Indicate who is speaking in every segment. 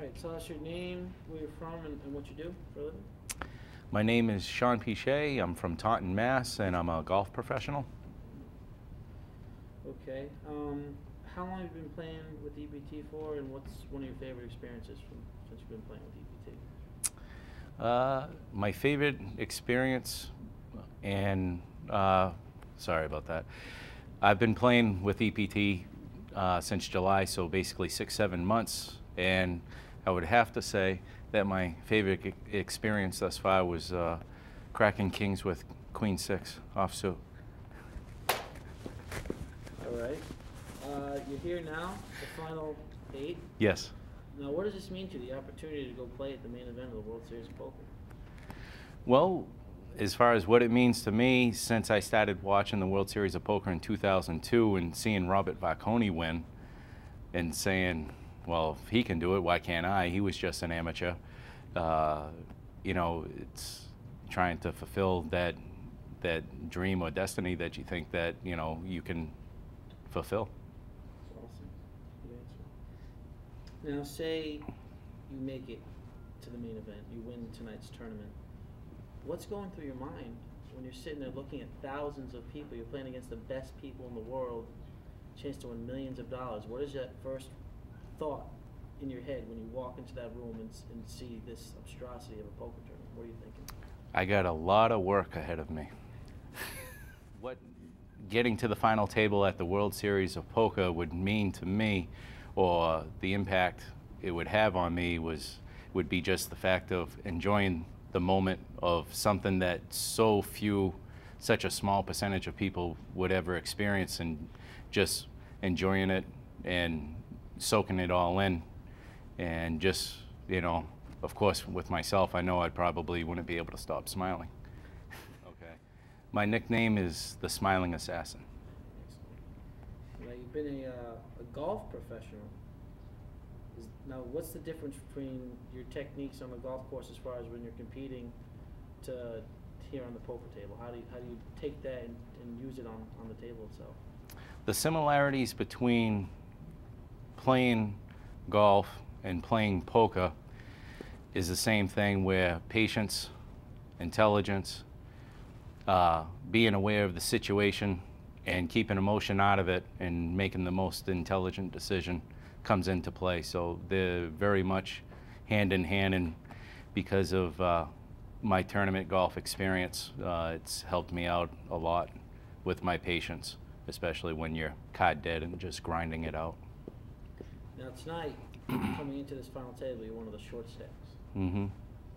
Speaker 1: right, tell us your name, where you're from, and what you do for a living.
Speaker 2: My name is Shawn. I'm from Taunton, Mass, and I'm a golf professional.
Speaker 1: Okay. How long have you been playing with EPT for, and what's one of your favorite experiences since you've been playing with EPT?
Speaker 2: My favorite experience, and sorry about that. I've been playing with EPT since July, so basically 6, 7 months, and I would have to say that my favorite experience thus far was cracking kings with Queen 6 offsuit.
Speaker 1: All right. You're here now, the final 8.
Speaker 2: Yes.
Speaker 1: Now, what does this mean to you, the opportunity to go play at the main event of the World Series of Poker?
Speaker 2: Well, as far as what it means to me, since I started watching the World Series of Poker in 2002 and seeing Robert Varconi win and saying, well, if he can do it, why can't I? He was just an amateur. You know, it's trying to fulfill that dream or destiny that you think that, you know, you can fulfill.
Speaker 1: Awesome. Good answer. Now, say you make it to the main event, you win tonight's tournament. What's going through your mind when you're sitting there looking at thousands of people? You're playing against the best people in the world, chance to win millions of dollars. What is that first thought in your head when you walk into that room and see this monstrosity of a poker tournament? What are you thinking?
Speaker 2: I got a lot of work ahead of me. What getting to the final table at the World Series of Poker would mean to me, or the impact it would have on me, would be just the fact of enjoying the moment of something that such a small percentage of people would ever experience, and just enjoying it and soaking it all in. And just, you know, of course, with myself, I know I probably wouldn't be able to stop smiling. Okay. My nickname is the Smiling Assassin.
Speaker 1: Now, you've been a golf professional. Now, what's the difference between your techniques on the golf course as far as when you're competing to here on the poker table? How do you take that and use it on the table itself?
Speaker 2: The similarities between playing golf and playing poker is the same thing, where patience, intelligence, being aware of the situation and keeping emotion out of it and making the most intelligent decision comes into play. So they're very much hand in hand, and because of my tournament golf experience, it's helped me out a lot with my patience, especially when you're card dead and just grinding it out.
Speaker 1: Now tonight, coming into this final table, you're one of the short stacks.
Speaker 2: Mm-hmm.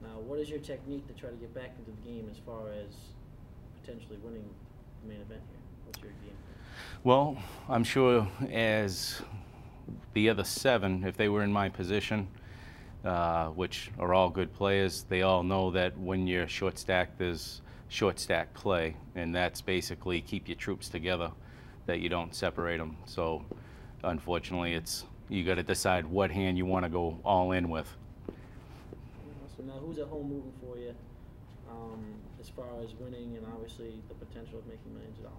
Speaker 1: Now, what is your technique to try to get back into the game as far as potentially winning the main event here? What's your game?
Speaker 2: Well, I'm sure as the other 7, if they were in my position, which are all good players, they all know that when you're short stacked, there's short stack play, and that's basically keep your troops together, that you don't separate them. So unfortunately, you got to decide what hand you want to go all in with.
Speaker 1: So now, who's at home moving for you as far as winning and obviously the potential of making millions of dollars?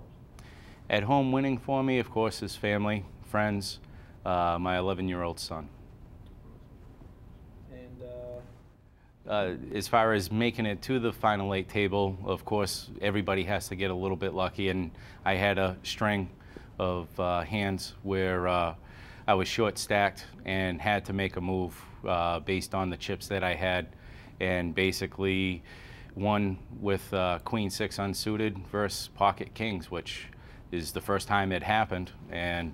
Speaker 2: At home winning for me, of course, is family, friends, my 11-year-old son.
Speaker 1: And
Speaker 2: as far as making it to the final 8 table, of course, everybody has to get a little bit lucky, and I had a string of hands where I was short stacked and had to make a move based on the chips that I had, and basically won with Queen 6 unsuited versus pocket kings, which is the first time it happened, and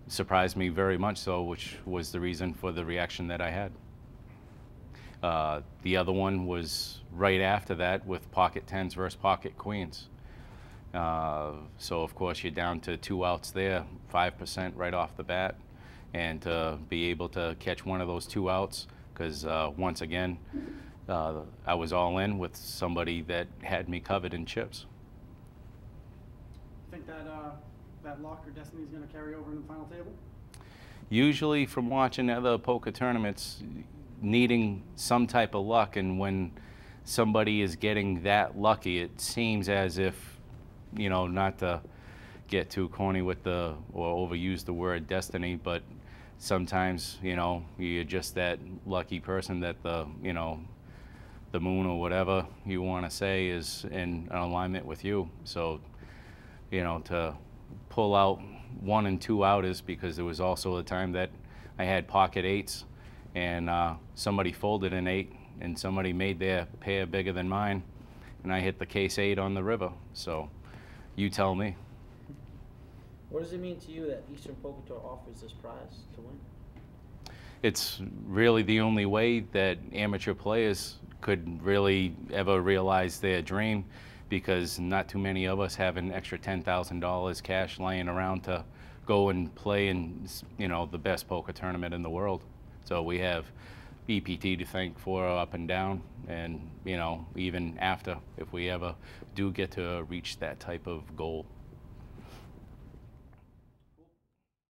Speaker 2: surprised me very much so, which was the reason for the reaction that I had. The other one was right after that with pocket 10s versus pocket queens. So of course you're down to 2 outs there, 5% right off the bat, and to be able to catch one of those 2 outs, because once again, I was all in with somebody that had me covered in chips.
Speaker 3: Think that luck or destiny is going to carry over in the final table?
Speaker 2: Usually from watching other poker tournaments, needing some type of luck, and when somebody is getting that lucky, it seems as if, you know, not to get too corny with or overuse the word destiny, but sometimes, you know, you're just that lucky person that the, you know, the moon or whatever you want to say is in alignment with you. So, you know, to pull out 1 and 2 outers, because there was also a time that I had pocket 8s and somebody folded an 8 and somebody made their pair bigger than mine, and I hit the case 8 on the river. So you tell me.
Speaker 1: What does it mean to you that Eastern Poker Tour offers this prize to win?
Speaker 2: It's really the only way that amateur players could really ever realize their dream, because not too many of us have an extra $10,000 cash laying around to go and play in, you know, the best poker tournament in the world. So we have EPT to thank for up and down, and, you know, even after, if we ever do get to reach that type of goal.